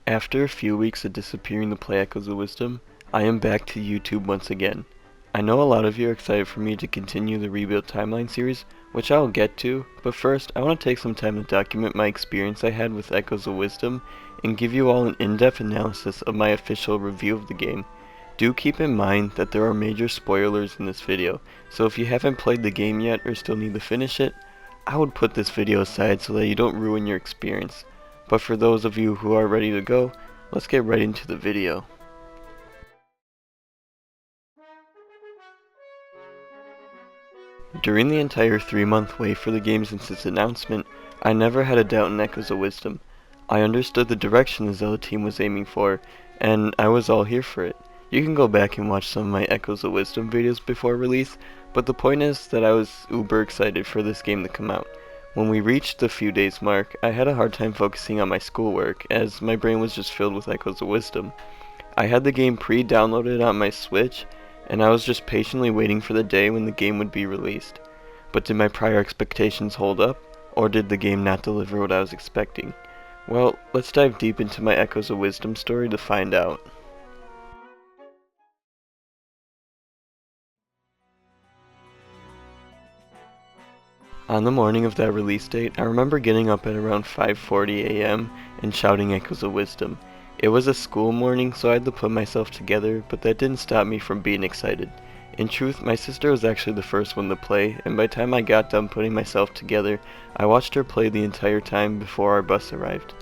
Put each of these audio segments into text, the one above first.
After a few weeks of disappearing to play Echoes of Wisdom, I am back to YouTube once again. I know a lot of you are excited for me to continue the Rebuild Timeline series, which I will get to, but first I want to take some time to document my experience I had with Echoes of Wisdom and give you all an in-depth analysis of my official review of the game. Do keep in mind that there are major spoilers in this video, so if you haven't played the game yet or still need to finish it, I would put this video aside so that you don't ruin your experience. But for those of you who are ready to go, let's get right into the video. During the entire 3-month wait for the game since its announcement, I never had a doubt in Echoes of Wisdom. I understood the direction the Zelda team was aiming for, and I was all here for it. You can go back and watch some of my Echoes of Wisdom videos before release, but the point is that I was uber excited for this game to come out. When we reached the few days mark, I had a hard time focusing on my schoolwork, as my brain was just filled with Echoes of Wisdom. I had the game pre-downloaded on my Switch, and I was just patiently waiting for the day when the game would be released. But did my prior expectations hold up, or did the game not deliver what I was expecting? Well, let's dive deep into my Echoes of Wisdom story to find out. On the morning of that release date, I remember getting up at around 5:40 a.m. and shouting Echoes of Wisdom. It was a school morning, so I had to put myself together, but that didn't stop me from being excited. In truth, my sister was actually the first one to play, and by the time I got done putting myself together, I watched her play the entire time before our bus arrived.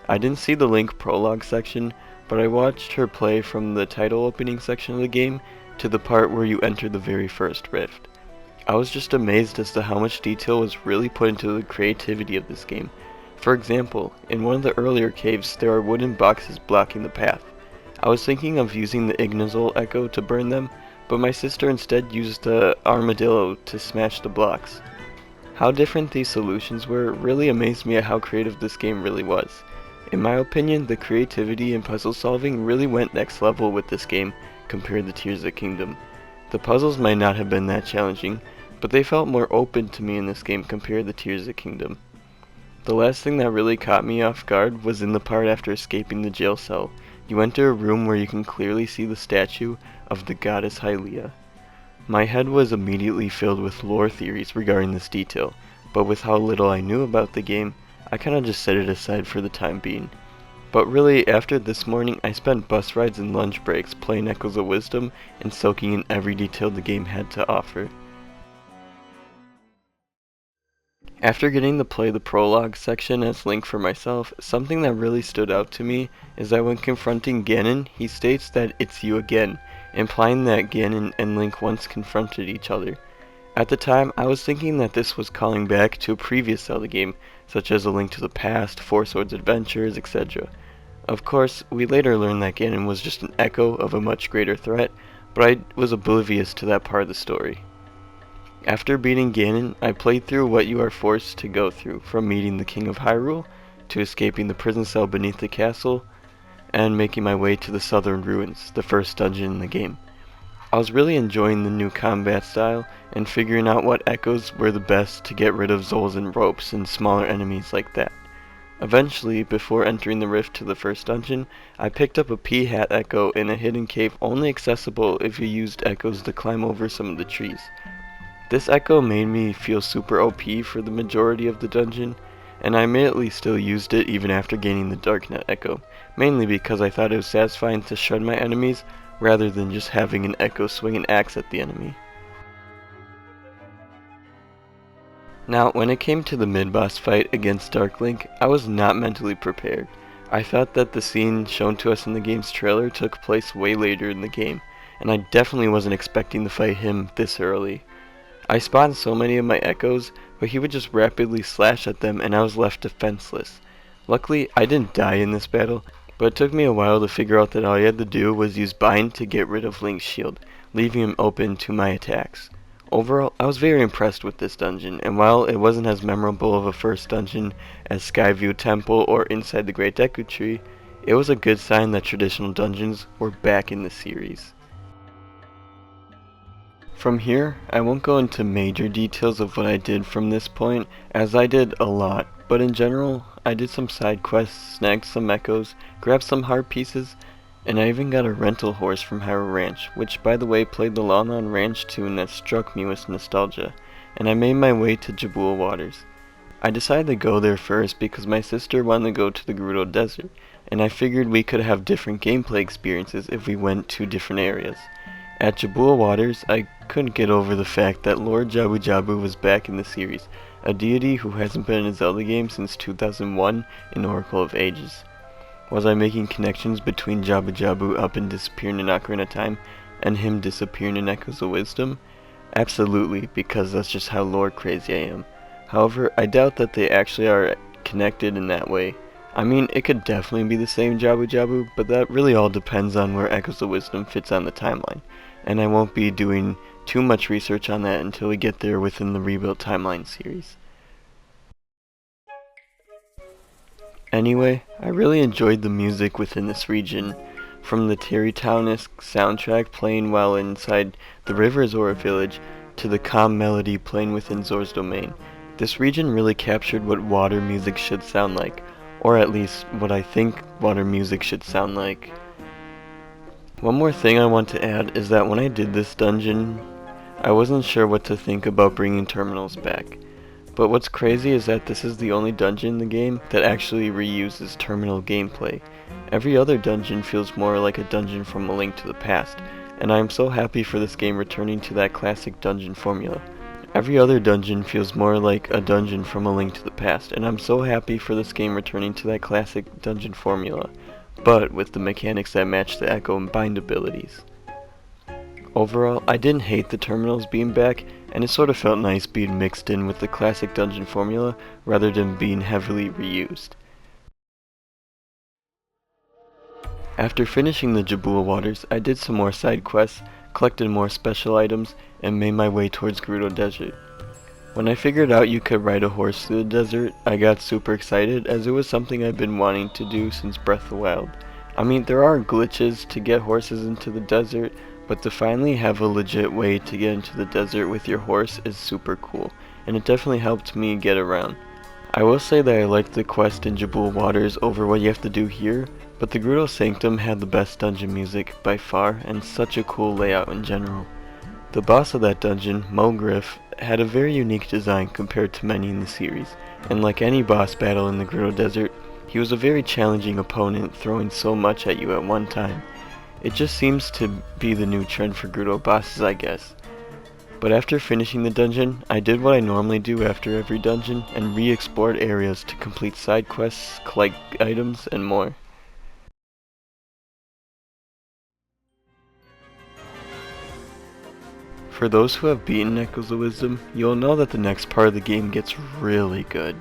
I didn't see the Link prologue section, but I watched her play from the title opening section of the game to the part where you enter the very first rift. I was just amazed as to how much detail was really put into the creativity of this game. For example, in one of the earlier caves there are wooden boxes blocking the path. I was thinking of using the Ignazol Echo to burn them, but my sister instead used the Armadillo to smash the blocks. How different these solutions were really amazed me at how creative this game really was. In my opinion, the creativity and puzzle solving really went next level with this game compared to Tears of the Kingdom. The puzzles might not have been that challenging, but they felt more open to me in this game compared to Tears of the Kingdom. The last thing that really caught me off guard was in the part after escaping the jail cell. You enter a room where you can clearly see the statue of the goddess Hylia. My head was immediately filled with lore theories regarding this detail, but with how little I knew about the game, I kinda just set it aside for the time being. But really, after this morning, I spent bus rides and lunch breaks playing Echoes of Wisdom and soaking in every detail the game had to offer. After getting to play the prologue section as Link for myself, something that really stood out to me is that when confronting Ganon, he states that it's you again, implying that Ganon and Link once confronted each other. At the time, I was thinking that this was calling back to a previous Zelda game, such as A Link to the Past, Four Swords Adventures, etc. Of course, we later learned that Ganon was just an echo of a much greater threat, but I was oblivious to that part of the story. After beating Ganon, I played through what you are forced to go through, from meeting the King of Hyrule, to escaping the prison cell beneath the castle, and making my way to the Southern Ruins, the first dungeon in the game. I was really enjoying the new combat style, and figuring out what echoes were the best to get rid of Zols and ropes and smaller enemies like that. Eventually, before entering the rift to the first dungeon, I picked up a Peahat Echo in a hidden cave only accessible if you used echoes to climb over some of the trees. This echo made me feel super OP for the majority of the dungeon, and I immediately still used it even after gaining the Darknet Echo, mainly because I thought it was satisfying to shred my enemies rather than just having an echo swing an axe at the enemy. Now, when it came to the mid-boss fight against Dark Link, I was not mentally prepared. I thought that the scene shown to us in the game's trailer took place way later in the game, and I definitely wasn't expecting to fight him this early. I spawned so many of my echoes, but he would just rapidly slash at them and I was left defenseless. Luckily, I didn't die in this battle, but it took me a while to figure out that all I had to do was use Bind to get rid of Link's shield, leaving him open to my attacks. Overall, I was very impressed with this dungeon, and while it wasn't as memorable of a first dungeon as Skyview Temple or Inside the Great Deku Tree, it was a good sign that traditional dungeons were back in the series. From here, I won't go into major details of what I did from this point, as I did a lot, but in general, I did some side quests, snagged some echoes, grabbed some heart pieces, and I even got a rental horse from Hyrule Ranch, which by the way played the Lon Lon Ranch tune that struck me with nostalgia, and I made my way to Jabul Waters. I decided to go there first because my sister wanted to go to the Gerudo Desert, and I figured we could have different gameplay experiences if we went to different areas. At Jabul Waters, I couldn't get over the fact that Lord Jabu Jabu was back in the series, a deity who hasn't been in a Zelda game since 2001 in Oracle of Ages. Was I making connections between Jabu Jabu up and disappearing in Ocarina of Time, and him disappearing in Echoes of Wisdom? Absolutely, because that's just how lore crazy I am. However, I doubt that they actually are connected in that way. I mean, it could definitely be the same Jabu Jabu, but that really all depends on where Echoes of Wisdom fits on the timeline, and I won't be doing too much research on that until we get there within the Rebuilt Timeline series. Anyway, I really enjoyed the music within this region, from the Terry Town-esque soundtrack playing while inside the River Zora village, to the calm melody playing within Zora's domain. This region really captured what water music should sound like, or at least what I think water music should sound like. One more thing I want to add is that when I did this dungeon, I wasn't sure what to think about bringing terminals back. But what's crazy is that this is the only dungeon in the game that actually reuses terminal gameplay. Every other dungeon feels more like a dungeon from A Link to the Past, and I am so happy for this game returning to that classic dungeon formula. Every other dungeon feels more like a dungeon from A Link to the Past, and I'm so happy for this game returning to that classic dungeon formula, but with the mechanics that match the Echo and Bind abilities. Overall, I didn't hate the terminals being back, and it sort of felt nice being mixed in with the classic dungeon formula rather than being heavily reused. After finishing the Jabul Waters, I did some more side quests, collected more special items, and made my way towards Gerudo Desert. When I figured out you could ride a horse through the desert, I got super excited as it was something I've been wanting to do since Breath of the Wild. I mean, there are glitches to get horses into the desert, but to finally have a legit way to get into the desert with your horse is super cool, and it definitely helped me get around. I will say that I liked the quest in Jabul Waters over what you have to do here, but the Gerudo Sanctum had the best dungeon music by far, and such a cool layout in general. The boss of that dungeon, Mogriff, had a very unique design compared to many in the series, and like any boss battle in the Gerudo Desert, he was a very challenging opponent, throwing so much at you at one time. It just seems to be the new trend for Gerudo bosses, I guess. But after finishing the dungeon, I did what I normally do after every dungeon, and re-explored areas to complete side quests, collect items, and more. For those who have beaten Echoes of Wisdom, you'll know that the next part of the game gets really good.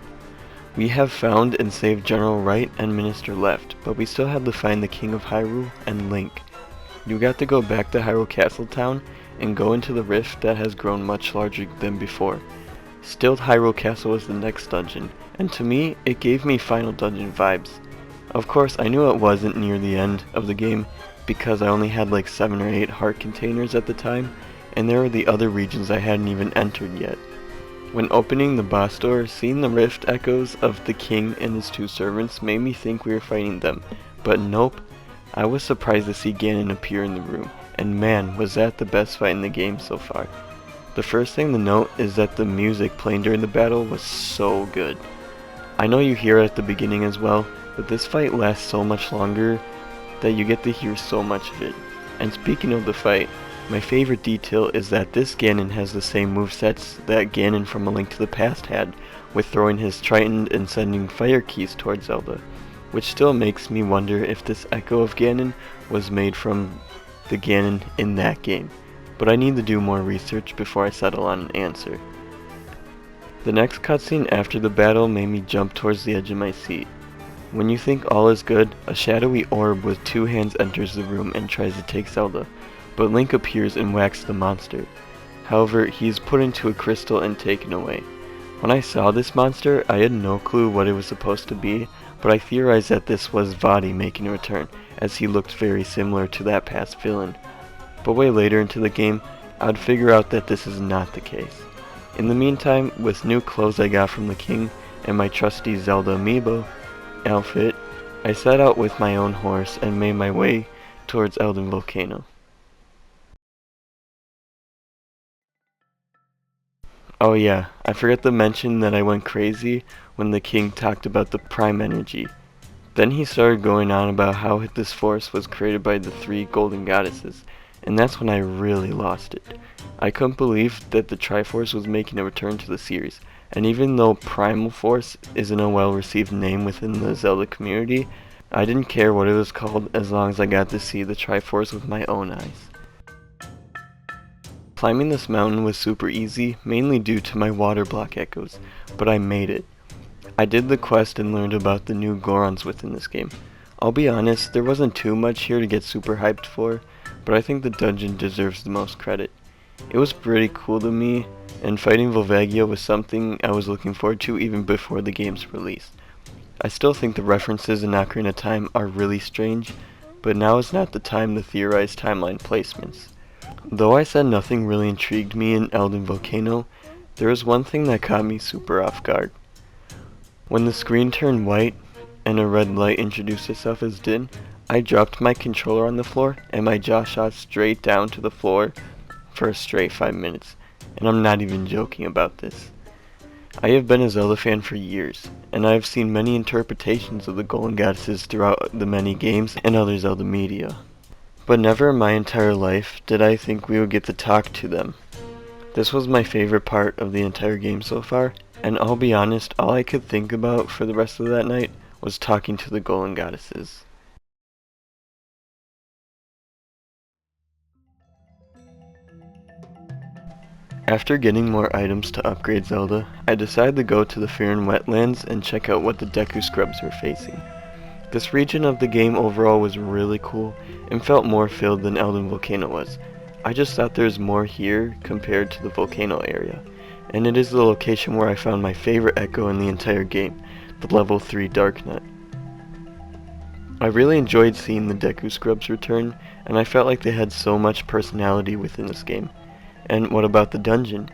We have found and saved General Wright and Minister Left, but we still had to find the King of Hyrule and Link. You got to go back to Hyrule Castle Town and go into the rift that has grown much larger than before. Still, Hyrule Castle was the next dungeon, and to me, it gave me Final Dungeon vibes. Of course, I knew it wasn't near the end of the game, because I only had like 7 or 8 heart containers at the time, and there were the other regions I hadn't even entered yet. When opening the boss door, seeing the rift echoes of the king and his 2 servants made me think we were fighting them, but nope. I was surprised to see Ganon appear in the room, and man, was that the best fight in the game so far. The first thing to note is that the music playing during the battle was so good. I know you hear it at the beginning as well, but this fight lasts so much longer that you get to hear so much of it. And speaking of the fight, my favorite detail is that this Ganon has the same movesets that Ganon from A Link to the Past had, with throwing his trident and sending fire keys towards Zelda, which still makes me wonder if this echo of Ganon was made from the Ganon in that game, but I need to do more research before I settle on an answer. The next cutscene after the battle made me jump towards the edge of my seat. When you think all is good, a shadowy orb with 2 hands enters the room and tries to take Zelda, but Link appears and whacks the monster. However, he is put into a crystal and taken away. When I saw this monster, I had no clue what it was supposed to be, but I theorized that this was Vaati making a return, as he looked very similar to that past villain. But way later into the game, I'd figure out that this is not the case. In the meantime, with new clothes I got from the king and my trusty Zelda amiibo outfit, I set out with my own horse and made my way towards Eldin Volcano. Oh yeah, I forgot to mention that I went crazy when the king talked about the prime energy. Then he started going on about how this force was created by the three golden goddesses, and that's when I really lost it. I couldn't believe that the Triforce was making a return to the series, and even though Primal Force isn't a well-received name within the Zelda community, I didn't care what it was called as long as I got to see the Triforce with my own eyes. Climbing this mountain was super easy, mainly due to my water block echoes, but I made it. I did the quest and learned about the new Gorons within this game. I'll be honest, there wasn't too much here to get super hyped for, but I think the dungeon deserves the most credit. It was pretty cool to me, and fighting Volvagia was something I was looking forward to even before the game's release. I still think the references in Ocarina of Time are really strange, but now is not the time to theorize timeline placements. Though I said nothing really intrigued me in Eldin Volcano, there was one thing that caught me super off guard. When the screen turned white and a red light introduced itself as Din, I dropped my controller on the floor and my jaw shot straight down to the floor for a straight 5 minutes, and I'm not even joking about this. I have been a Zelda fan for years, and I have seen many interpretations of the Golden Goddesses throughout the many games and other Zelda media. But never in my entire life did I think we would get to talk to them. This was my favorite part of the entire game so far, and I'll be honest, all I could think about for the rest of that night was talking to the Golden Goddesses. After getting more items to upgrade Zelda, I decided to go to the Faron Wetlands and check out what the Deku Scrubs were facing. This region of the game overall was really cool and felt more filled than Eldin Volcano was. I just thought there's more here compared to the volcano area, and it is the location where I found my favorite echo in the entire game, the level 3 Darknut. I really enjoyed seeing the Deku Scrubs return, and I felt like they had so much personality within this game. And what about the dungeon?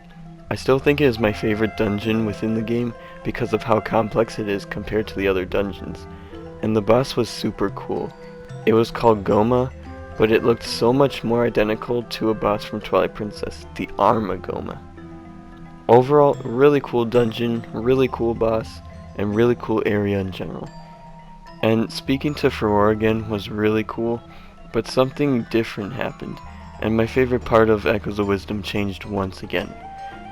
I still think it is my favorite dungeon within the game because of how complex it is compared to the other dungeons. And the boss was super cool. It was called Goma, but it looked so much more identical to a boss from Twilight Princess, the Armagoma. Overall, really cool dungeon, really cool boss, and really cool area in general. And speaking to Farore again was really cool, but something different happened, and my favorite part of Echoes of Wisdom changed once again.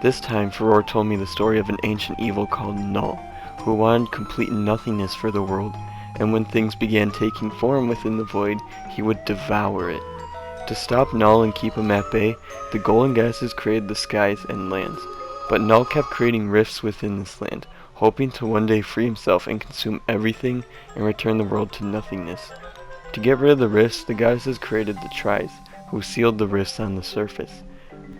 This time, Farore told me the story of an ancient evil called Null, who wanted complete nothingness for the world, and when things began taking form within the void, he would devour it. To stop Null and keep him at bay, the Golden Goddesses created the skies and lands, but Null kept creating rifts within this land, hoping to one day free himself and consume everything and return the world to nothingness. To get rid of the rifts, the goddesses created the Tris, who sealed the rifts on the surface.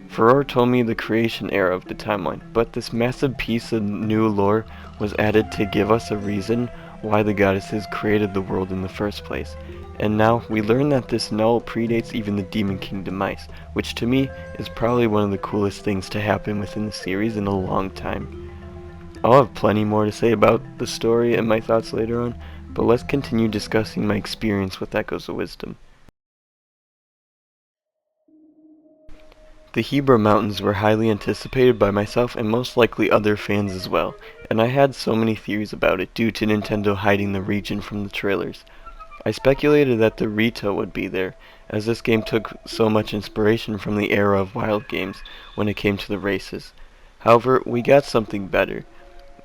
Farore told me the creation era of the timeline, but this massive piece of new lore was added to give us a reason why the goddesses created the world in the first place. And now we learn that this Null predates even the Demon King Demise, which to me is probably one of the coolest things to happen within the series in a long time. I'll have plenty more to say about the story and my thoughts later on, but let's continue discussing my experience with Echoes of Wisdom. The Hebra Mountains were highly anticipated by myself and most likely other fans as well, and I had so many theories about it due to Nintendo hiding the region from the trailers. I speculated that the Rito would be there, as this game took so much inspiration from the era of wild games when it came to the races. However, we got something better.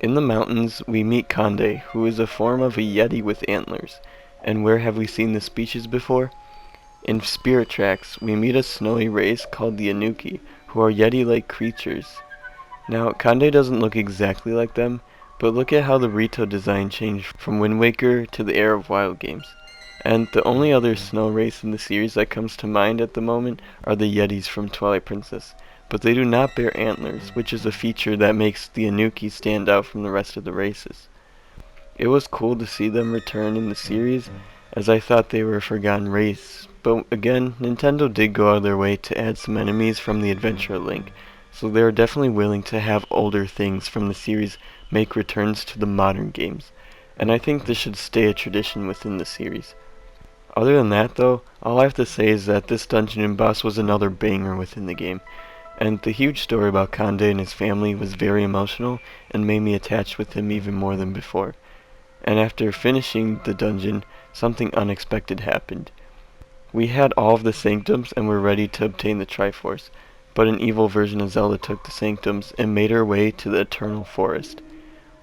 In the mountains, we meet Kande, who is a form of a Yeti with antlers. And where have we seen this species before? In Spirit Tracks, we meet a snowy race called the Anuki, who are Yeti-like creatures. Now, Kande doesn't look exactly like them, but look at how the Rito design changed from Wind Waker to the era of wild games. And the only other snow race in the series that comes to mind at the moment are the Yetis from Twilight Princess, but they do not bear antlers, which is a feature that makes the Anuki stand out from the rest of the races. It was cool to see them return in the series, as I thought they were a forgotten race But again, Nintendo did go out of their way to add some enemies from the Adventure Link, so they are definitely willing to have older things from the series make returns to the modern games, and I think this should stay a tradition within the series. Other than that though, all I have to say is that this dungeon and boss was another banger within the game, and the huge story about Conde and his family was very emotional and made me attached with him even more than before. And after finishing the dungeon, something unexpected happened. We had all of the Sanctums and were ready to obtain the Triforce, but an evil version of Zelda took the Sanctums and made her way to the Eternal Forest.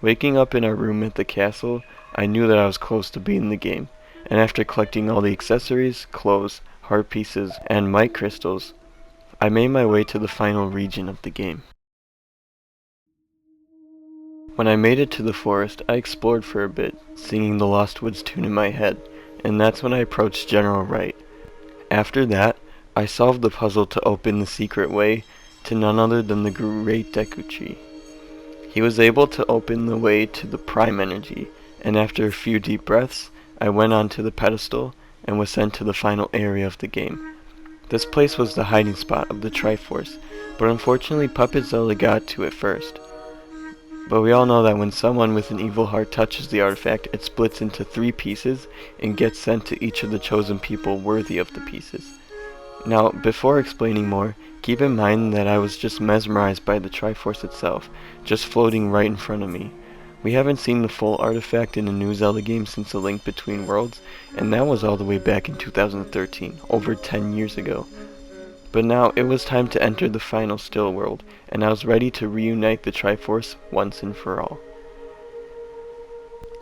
Waking up in our room at the castle, I knew that I was close to beating the game, and after collecting all the accessories, clothes, heart pieces, and might crystals, I made my way to the final region of the game. When I made it to the forest, I explored for a bit, singing the Lost Woods tune in my head, and that's when I approached General Wright. After that, I solved the puzzle to open the secret way to none other than the Great Deku Tree. He was able to open the way to the Prime Energy, and after a few deep breaths, I went onto the pedestal and was sent to the final area of the game. This place was the hiding spot of the Triforce, but unfortunately Puppet Zelda got to it first. But we all know that when someone with an evil heart touches the artifact, it splits into 3 pieces and gets sent to each of the chosen people worthy of the pieces. Now, before explaining more, keep in mind that I was just mesmerized by the Triforce itself, just floating right in front of me. We haven't seen the full artifact in a new Zelda game since A Link Between Worlds, and that was all the way back in 2013, over 10 years ago. But now it was time to enter the final Still World, and I was ready to reunite the Triforce once and for all.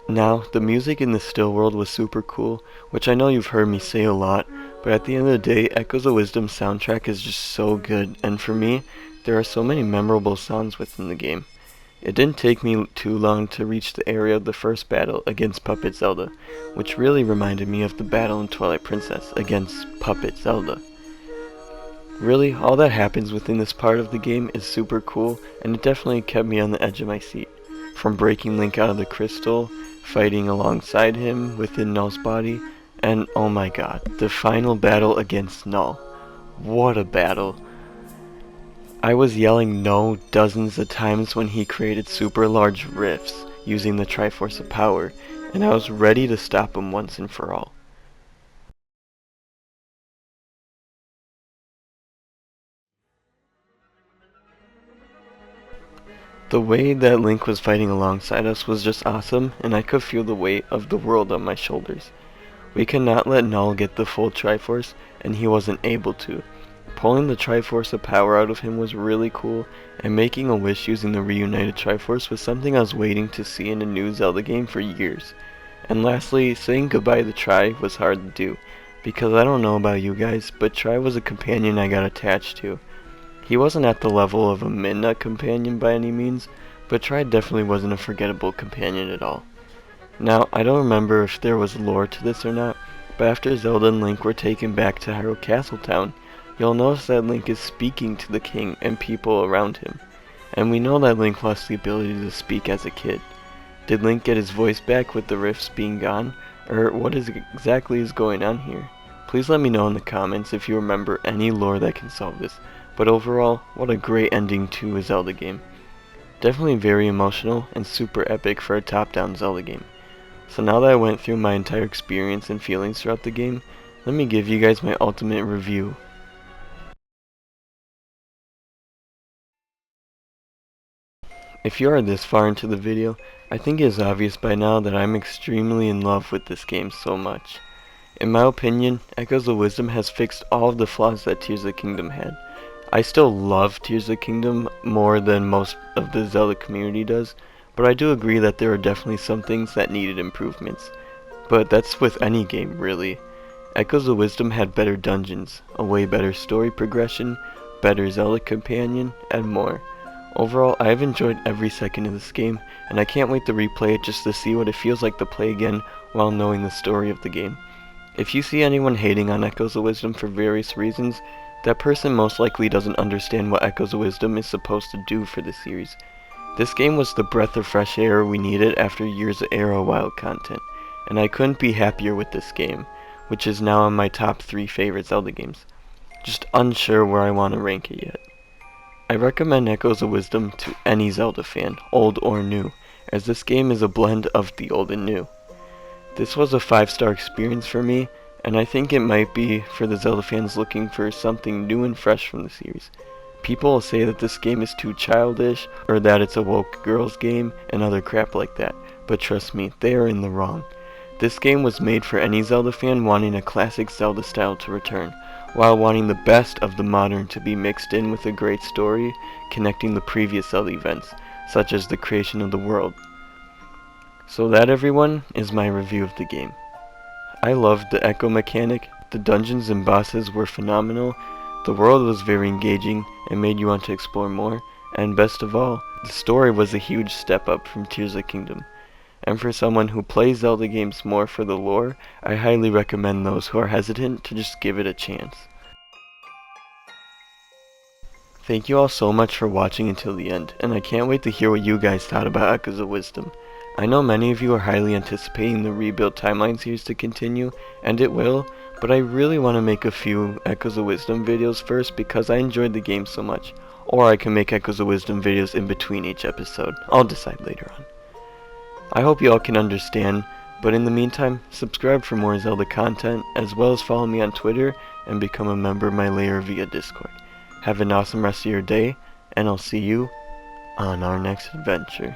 Now, the music in the Still World was super cool, which I know you've heard me say a lot, but at the end of the day, Echoes of Wisdom soundtrack is just so good, and for me, there are so many memorable songs within the game. It didn't take me too long to reach the area of the first battle against Puppet Zelda, which really reminded me of the battle in Twilight Princess against Puppet Zelda. Really, all that happens within this part of the game is super cool, and it definitely kept me on the edge of my seat. From breaking Link out of the crystal, fighting alongside him within Null's body, and oh my god, the final battle against Null. What a battle! I was yelling no dozens of times when he created super large rifts using the Triforce of Power, and I was ready to stop him once and for all. The way that Link was fighting alongside us was just awesome, and I could feel the weight of the world on my shoulders. We could not let Null get the full Triforce, and he wasn't able to. Pulling the Triforce of Power out of him was really cool, and making a wish using the reunited Triforce was something I was waiting to see in a new Zelda game for years. And lastly, saying goodbye to Tri was hard to do, because I don't know about you guys, but Tri was a companion I got attached to. He wasn't at the level of a Midna companion by any means, but Tri definitely wasn't a forgettable companion at all. Now, I don't remember if there was lore to this or not, but after Zelda and Link were taken back to Hyrule Castle Town, you'll notice that Link is speaking to the king and people around him. And we know that Link lost the ability to speak as a kid. Did Link get his voice back with the rifts being gone, or what exactly is going on here? Please let me know in the comments if you remember any lore that can solve this. But overall, what a great ending to a Zelda game. Definitely very emotional and super epic for a top-down Zelda game. So now that I went through my entire experience and feelings throughout the game, let me give you guys my ultimate review. If you are this far into the video, I think it is obvious by now that I'm extremely in love with this game so much. In my opinion, Echoes of Wisdom has fixed all of the flaws that Tears of the Kingdom had. I still love Tears of the Kingdom more than most of the Zelda community does, but I do agree that there are definitely some things that needed improvements. But that's with any game, really. Echoes of Wisdom had better dungeons, a way better story progression, better Zelda companion, and more. Overall, I have enjoyed every second of this game, and I can't wait to replay it just to see what it feels like to play again while knowing the story of the game. If you see anyone hating on Echoes of Wisdom for various reasons, that person most likely doesn't understand what Echoes of Wisdom is supposed to do for the series. This game was the breath of fresh air we needed after years of Arrow Wild content, and I couldn't be happier with this game. which is now on my top 3 favorite Zelda games. Just unsure where I want to rank it yet. I recommend Echoes of Wisdom to any Zelda fan, old or new, as this game is a blend of the old and new. This was a 5-star experience for me, and I think it might be for the Zelda fans looking for something new and fresh from the series. People will say that this game is too childish, or that it's a woke girls game, and other crap like that, but trust me, they are in the wrong. This game was made for any Zelda fan wanting a classic Zelda style to return, while wanting the best of the modern to be mixed in with a great story connecting the previous Zelda events, such as the creation of the world. So that, everyone, is my review of the game. I loved the echo mechanic, the dungeons and bosses were phenomenal, the world was very engaging and made you want to explore more, and best of all, the story was a huge step up from Tears of the Kingdom. And for someone who plays Zelda games more for the lore, I highly recommend those who are hesitant to just give it a chance. Thank you all so much for watching until the end, and I can't wait to hear what you guys thought about Echoes of Wisdom. I know many of you are highly anticipating the Rebuild Timeline series to continue, and it will, but I really want to make a few Echoes of Wisdom videos first because I enjoyed the game so much. Or I can make Echoes of Wisdom videos in between each episode. I'll decide later on. I hope you all can understand, but in the meantime, subscribe for more Zelda content, as well as follow me on Twitter and become a member of my lair via Discord. Have an awesome rest of your day, and I'll see you on our next adventure.